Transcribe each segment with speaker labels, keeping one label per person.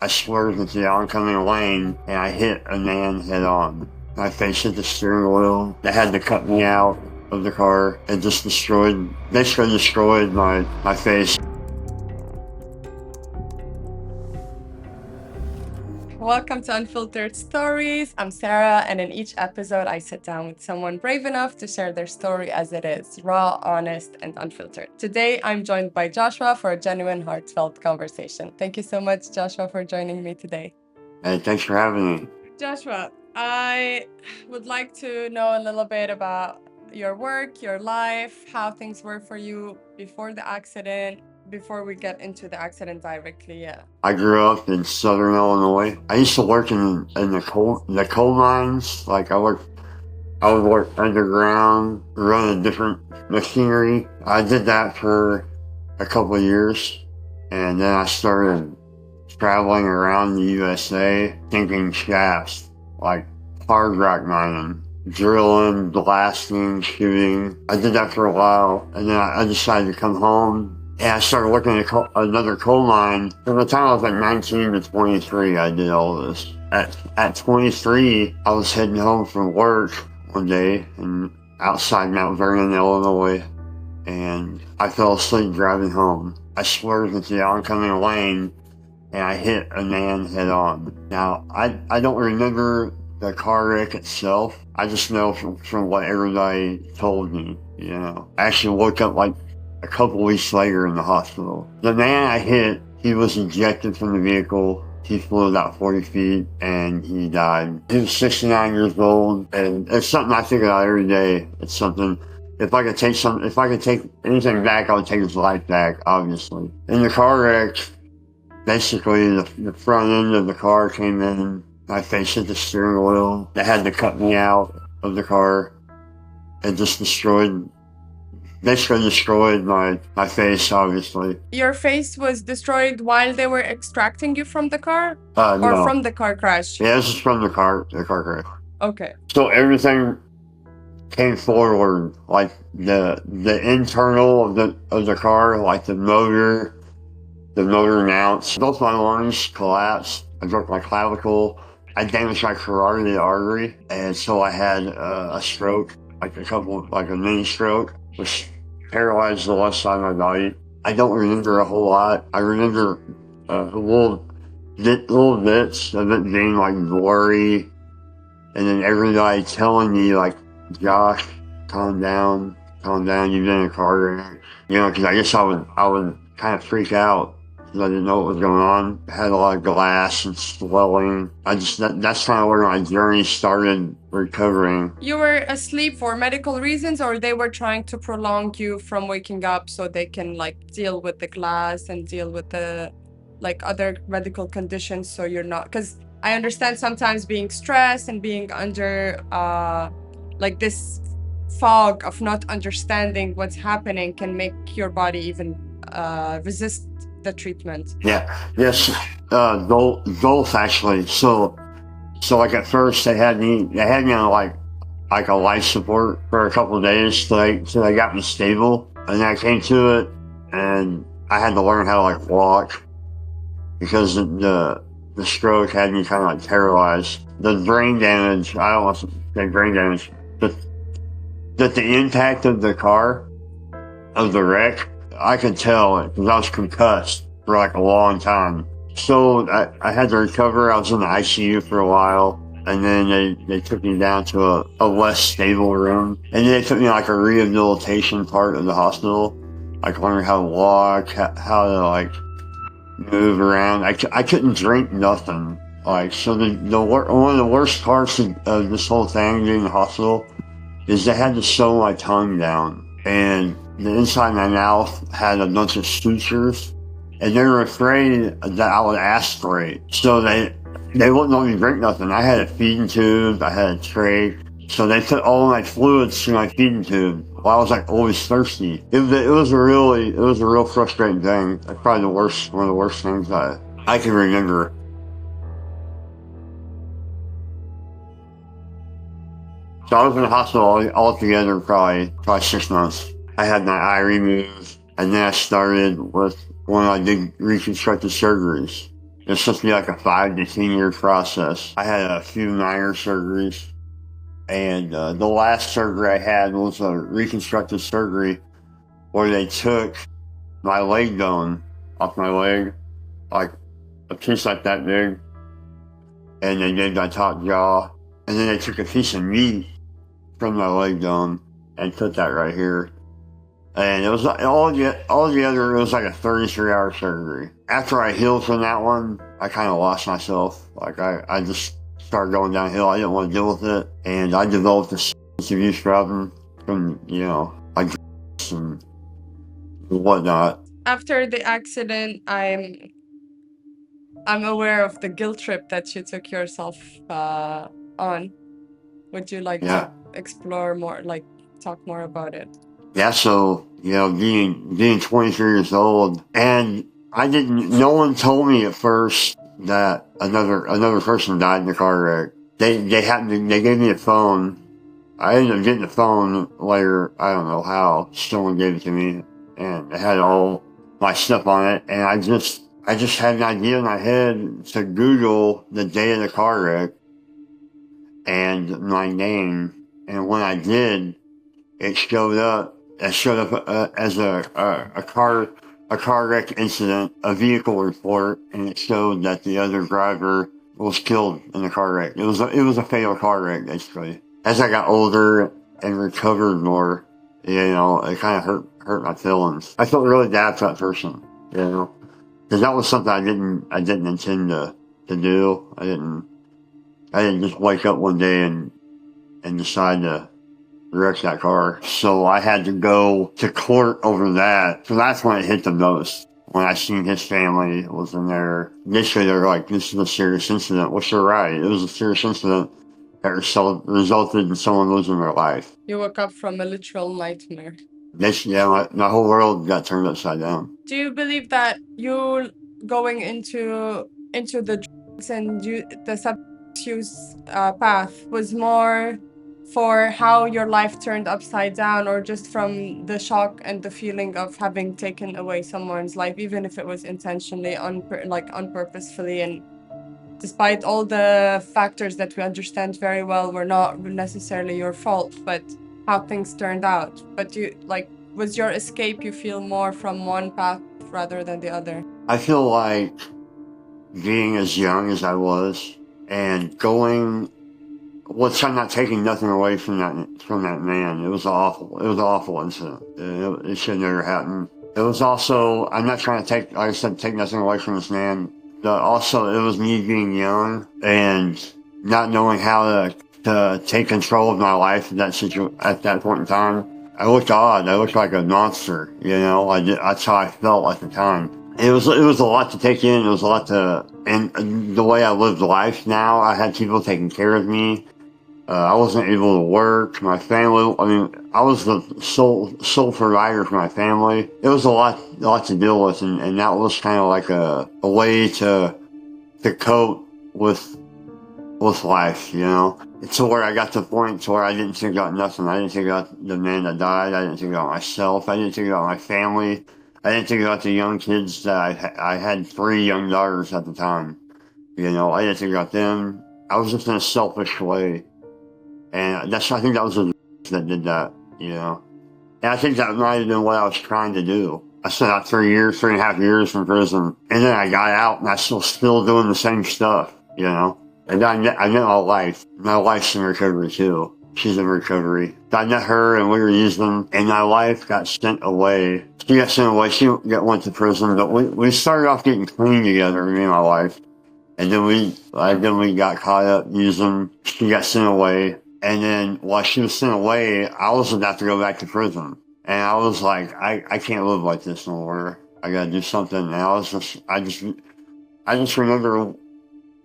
Speaker 1: I swerved into the oncoming lane and I hit a man head on. My face hit the steering wheel. They had to cut me out of the car and just basically destroyed my face.
Speaker 2: Welcome to Unfiltered Stories. I'm Sarah, and in each episode, I sit down with someone brave enough to share their story as it is, raw, honest, and unfiltered. Today, I'm joined by Joshua for a genuine, heartfelt conversation. Thank you so much, Joshua, for joining me today.
Speaker 1: Hey, thanks for having me.
Speaker 2: Joshua, I would like to know a little bit about your work, your life, how things were for you before the accident. Before we get into the accident directly,
Speaker 1: I grew up in Southern Illinois. I used to work in the coal mines. Like I would work underground, running different machinery. I did that for a couple of years, and then I started traveling around the USA, sinking shafts, like hard rock mining, drilling, blasting, shooting. I did that for a while, and then I decided to come home. And I started working at another coal mine. From the time I was like 19 to 23, I did all this. At 23, I was heading home from work one day outside Mount Vernon, Illinois, and I fell asleep driving home. I swerved into the oncoming lane and I hit a man head on. Now, I don't remember the car wreck itself. I just know from what everybody told me, I actually woke up like a couple weeks later in the hospital. The man I hit, he was ejected from the vehicle. He flew about 40 feet and he died. He was 69 years old, and it's something I think about every day. It's something, if I could take anything back, I would take his life back, obviously. In the car wreck, basically the front end of the car came in. My face hit the steering wheel. They had to cut me out of the car and just basically destroyed my face, obviously.
Speaker 2: Your face was destroyed while they were extracting you from the car?
Speaker 1: No.
Speaker 2: Or from the car crash?
Speaker 1: Yeah, this is from the car crash.
Speaker 2: Okay.
Speaker 1: So everything came forward, like the internal of the car, like the motor mounts. Both my lungs collapsed. I broke my clavicle. I damaged my carotid artery, and so I had a stroke, like a mini stroke, which paralyzed the left side of my body. I don't remember a whole lot. I remember little bits of it being like blurry, and then everybody telling me like, "Josh, calm down, you've been in a car wreck." Because I guess I would kind of freak out because I didn't know what was going on. I had a lot of glass and swelling. That's kind of where my journey started recovering.
Speaker 2: You were asleep for medical reasons, or they were trying to prolong you from waking up so they can deal with the glass and deal with the other medical conditions, so you're not, because I understand sometimes being stressed and being under this fog of not understanding what's happening can make your body even resist the treatment.
Speaker 1: Yes, both actually. So like at first they had me on like a life support for a couple of days till they got me stable, and then I came to it and I had to learn how to walk because the stroke had me kind of paralyzed. The brain damage, I don't want to say brain damage, but the impact of the wreck, I could tell it because I was concussed for a long time. So I had to recover. I was in the ICU for a while, and then they took me down to a less stable room, and then they took me a rehabilitation part of the hospital, learning how to walk, how to move around. I couldn't drink nothing. So one of the worst parts of this whole thing being in the hospital is they had to sew my tongue down, and the inside of my mouth had a bunch of sutures, and they were afraid that I would aspirate. So they wouldn't let me drink nothing. I had a feeding tube, I had a trach, so they put all my fluids through my feeding tube while I was always thirsty. It was a real frustrating thing. That's probably one of the worst things I can remember. So I was in the hospital altogether probably 6 months. I had my eye removed, and then I started with one of my big reconstructive surgeries. It's supposed to be like a 5 to 10 year process. I had a few minor surgeries, and the last surgery I had was a reconstructive surgery where they took my leg bone off my leg, like a piece like that big, and they did my top jaw, and then they took a piece of meat from my leg bone and put that right here. And it was all together, it was like a 33-hour surgery. After I healed from that one, I kind of lost myself. Like I just started going downhill. I didn't want to deal with it, and I developed a substance abuse problem from like and whatnot.
Speaker 2: After the accident, I'm aware of the guilt trip that you took yourself on. Would you like to explore more, like talk more about it?
Speaker 1: Yeah, so being 23 years old, and no one told me at first that another person died in the car wreck. They gave me a phone. I ended up getting the phone later. I don't know how. Someone gave it to me, and it had all my stuff on it. And I just had an idea in my head to Google the day of the car wreck and my name. And when I did, it showed up. It showed up as a car wreck incident, a vehicle report, and it showed that the other driver was killed in the car wreck. It was a fatal car wreck, basically. As I got older and recovered more, it kind of hurt my feelings. I felt really bad for that person, because that was something I didn't intend to do. I didn't just wake up one day and decide to wreck that car. So I had to go to court over that. So that's when it hit the most. When I seen his family was in there. Initially they're like, this is a serious incident, which they're right. It was a serious incident that resulted in someone losing their life.
Speaker 2: You woke up from a literal nightmare.
Speaker 1: My whole world got turned upside down.
Speaker 2: Do you believe that you going into the drugs and the substance use path was more for how your life turned upside down, or just from the shock and the feeling of having taken away someone's life, even if it was intentionally, unpurposefully, and despite all the factors that we understand very well were not necessarily your fault, but how things turned out? But was your escape, you feel, more from one path rather than the other?
Speaker 1: I feel like being as young as I was and I'm not taking nothing away from that man. It was an awful incident. It should never happen. It was also, I'm not trying to take nothing away from this man. But also, it was me being young and not knowing how to take control of my life at that point in time. I looked odd. I looked like a monster. That's how I felt at the time. It was a lot to take in. It was a lot and the way I lived life now, I had people taking care of me. I wasn't able to work. My family, I was the sole provider for my family. It was a lot to deal with, and that was kind of like a way to cope with life, To where I got to the point to where I didn't think about nothing. I didn't think about the man that died. I didn't think about myself. I didn't think about my family. I didn't think about the young kids that I had 3 young daughters at the time. I didn't think about them. I was just in a selfish way. And I think that was the that did that, And I think that might have been what I was trying to do. I spent out 3.5 years in prison. And then I got out and I still doing the same stuff, And I met my wife. My wife's in recovery too. She's in recovery. I met her and we were using, and my wife got sent away. She got sent away. She went to prison, but we started off getting clean together, me and my wife. And then we got caught up using. She got sent away. And then while she was sent away, I was about to go back to prison. And I was like, I can't live like this no more. I gotta do something. And I just remember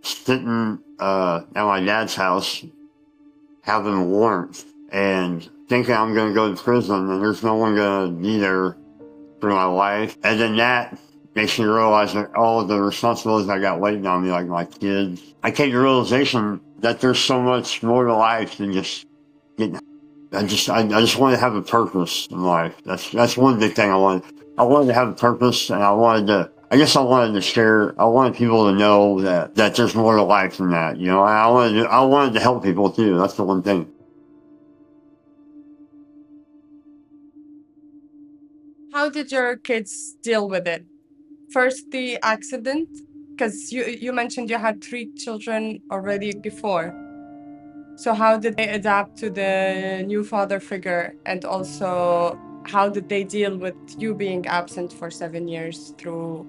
Speaker 1: sitting at my dad's house having warmth and thinking I'm gonna go to prison and there's no one gonna be there for my life. And then that makes me realize that all of the responsibilities I got waiting on me, like my kids. I came to the realization that there's so much more to life than just getting. I just wanted to have a purpose in life. That's one big thing I wanted. I wanted to have a purpose, and I wanted I guess I wanted to share. I wanted people to know that there's more to life than that. You know, I wanted to help people too. That's the one thing.
Speaker 2: How did your kids deal with it? First, the accident, because you mentioned you had 3 children already before. So how did they adapt to the new father figure, and also how did they deal with you being absent for 7 years through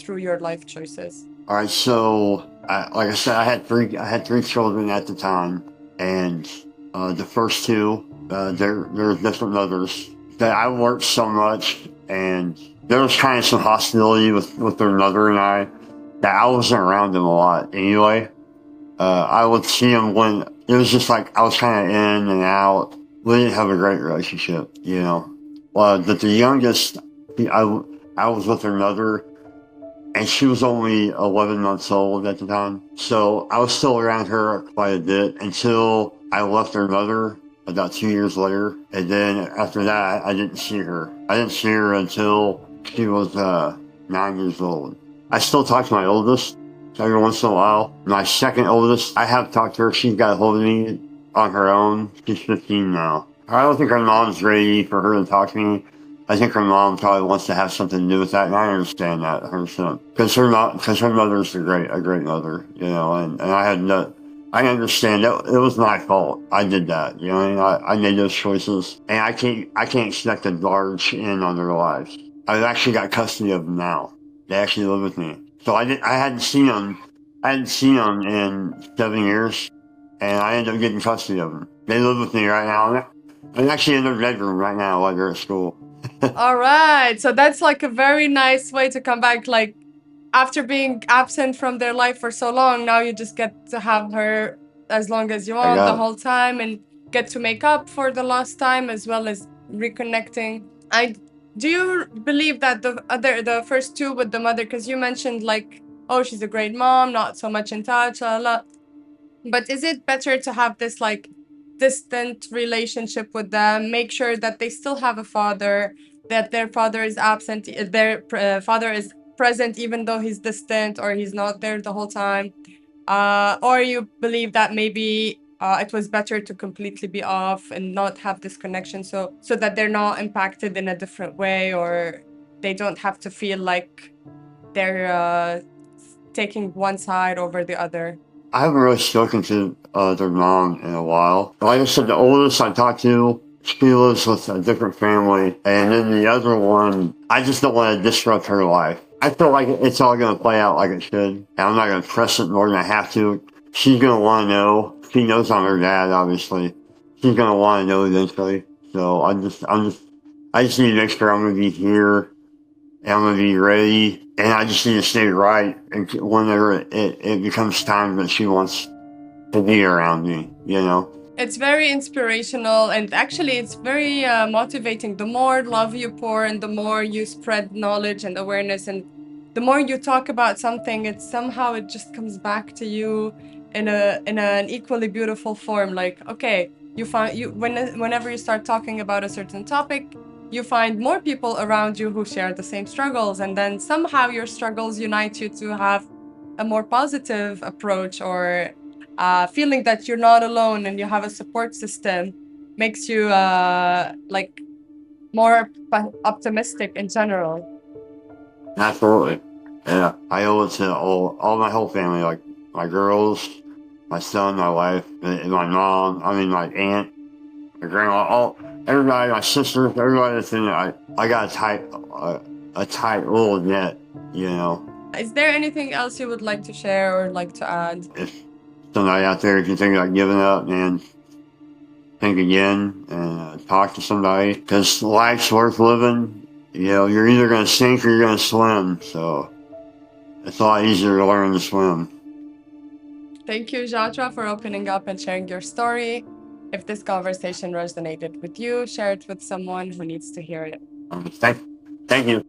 Speaker 2: your life choices?
Speaker 1: All right, so like I said, I had three children at the time, and the first two, they're different mothers. That I worked so much, and there was kind of some hostility with their mother and I, that I wasn't around them a lot anyway. I would see them when it was just like I was kind of in and out. We didn't have a great relationship, you know. But the youngest, I was with her mother, and she was only 11 months old at the time. So I was still around her quite a bit until I left her mother about 2 years later. And then after that, I didn't see her. I didn't see her until she was 9 years old. I still talk to my oldest every once in a while. My second oldest, I have talked to her. She's got a hold of me on her own. She's 15 now. I don't think her mom's ready for her to talk to me. I think her mom probably wants to have something to do with that, and I understand that 100%. Because her mother's a great mother, you know, and I had no, I understand that it was my fault. I did that, you know, and I made those choices, and I can't expect to barge in on their lives. I've actually got custody of them now. They actually live with me, so I hadn't seen them. I hadn't seen them in 7 years, and I ended up getting custody of them. They live with me right now. I'm actually in their bedroom right now while they're at school.
Speaker 2: All right. So that's like a very nice way to come back. Like after being absent from their life for so long, now you just get to have her as long as you
Speaker 1: I
Speaker 2: want the
Speaker 1: got
Speaker 2: whole time and get to make up for the lost time as well as reconnecting. I do you believe that the first two with the mother, because you mentioned like, oh, she's a great mom, not so much in touch, la la. But is it better to have this like distant relationship with them? Make sure that they still have a father, that their father is absent, their father is present even though he's distant or he's not there the whole time. Or you believe that maybe it was better to completely be off and not have this connection, so that they're not impacted in a different way, or they don't have to feel like they're taking one side over the other.
Speaker 1: I haven't really spoken to their mom in a while. Like I said, the oldest I talked to, she lives with a different family, and then the other one, I just don't want to disrupt her life. I feel like it's all going to play out like it should, and I'm not going to press it more than I have to. She's going to want to know. She knows I'm her dad, obviously. She's going to want to know eventually. So I just need to make sure I'm going to be here, and I'm going to be ready, and I just need to stay right. And whenever it becomes time that she wants to be around me, you know.
Speaker 2: It's very inspirational, and actually it's very motivating. The more love you pour and the more you spread knowledge and awareness, and the more you talk about something, it just comes back to you in an equally beautiful form. Like, okay, you find you whenever you start talking about a certain topic, you find more people around you who share the same struggles, and then somehow your struggles unite you to have a more positive approach, or feeling that you're not alone and you have a support system makes you like more optimistic in general.
Speaker 1: Absolutely. Yeah, I owe it to all my whole family, like my girls, my son, my wife, and my mom. I mean, my aunt, my grandma, everybody, my sisters, everybody that's in it. I got a tight little net, you know.
Speaker 2: Is there anything else you would like to share or like to add?
Speaker 1: If somebody out there, if you think about giving up, man, think again and talk to somebody, because life's worth living. You know, you're either going to sink or you're going to swim. So it's a lot easier to learn to swim.
Speaker 2: Thank you, Jatra, for opening up and sharing your story. If this conversation resonated with you, share it with someone who needs to hear it.
Speaker 1: Thank you.